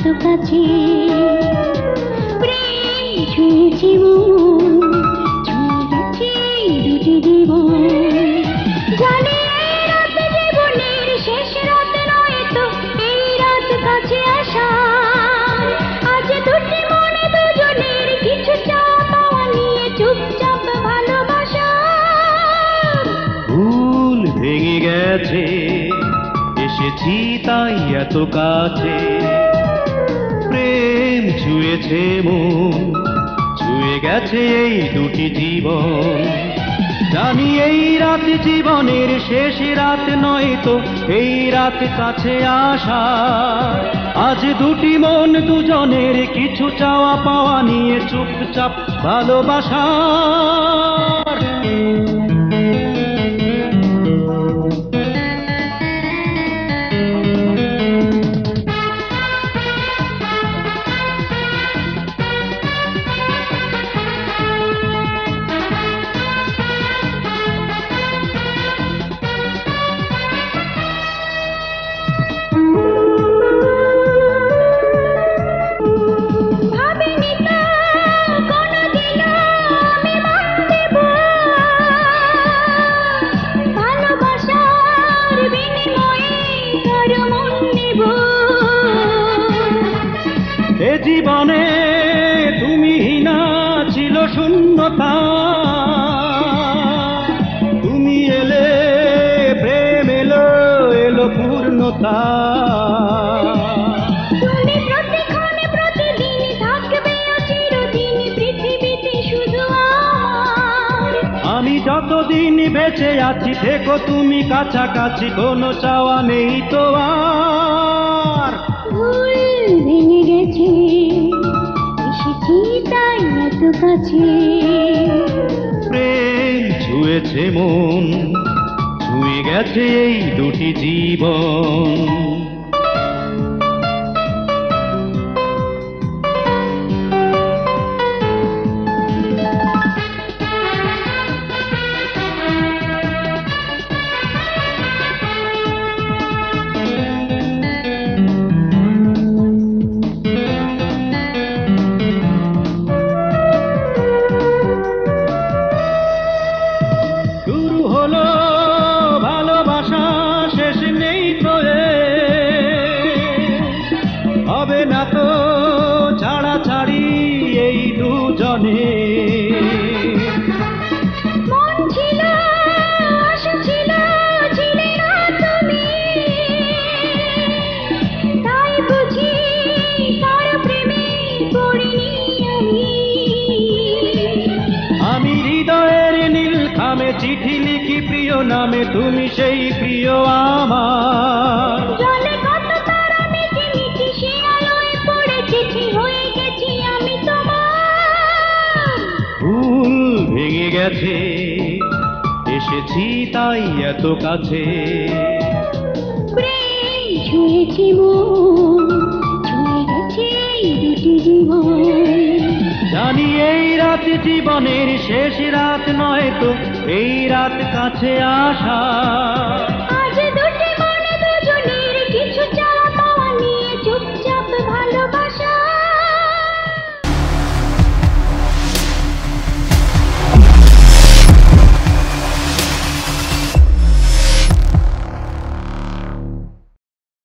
কাছে প্রেম ছুঁয়েছে মন, ছুঁয়ে গেছে দুটি জীবন। জানি এই রাত জীবনের শেষ রাত নয় তো, এই রাত কাছে আসা। আজ দুটি মনে দুজনের কিছু চাওয়া পাওয়া নিয়ে চুপচাপ ভালোবাসা। ভুল ভেঙে গেছে, এসেছি তাই এত কাছে। প্রেম ছুঁয়েছে মন, ছুঁয়ে গেছে এই দুটি জীবন। জানি এই রাত জীবনের শেষ রাত নয় তো, এই রাত কাছে আসা। আজ দুটি মন দুজনের কিছু চাওয়া পাওয়া নিয়ে চুপচাপ ভালোবাসা। এ জীবনে তুমি না ছিল শূন্যতা, তুমি এলে প্রেম এলো, এলো পূর্ণতা। তুমি প্রতিক্ষণে প্রতিদিন থাকবে চিরদিন পৃথিবীতে শুধু আমার। আমি যতদিন বেঁচে আছি থেকো তুমি কাছাকাছি, কোনো চাওয়া নেই তো আর। ভুল ভেঙে গেছে, এসেছি তাই এত কাছে। প্রেম ছুঁয়েছে মন, ছুঁয়ে গেছে এই দুটি জীবন। শুরু হলো ভালোবাসা, শেষ নেই তো হবে না তো ছাড়াছাড়ি এই দুজনে। মন ছিল, আশা ছিল, ছিলে না তুমি, তাই বুঝি কার প্রেমে পড়িনি আমি। আমি হৃদয়ের নীল খামে চিঠি লিখি প্রিয় নামে, তুমি সেই প্রিয় আমার। জলে কত তারা মিটি মিটি সে আলোয় পড়ে চিঠি হয়ে গেছি আমি তোমার। ভুল ভেঙে গেছে, এসেছি তাই এত কাছে। প্রেম ছুঁয়েছে মন, ছুঁয়ে গেছে এই দুটি জীবন। জানি এই রাত জীবনের শেষ রাত নয় তো, এই রাত কাছে আসা।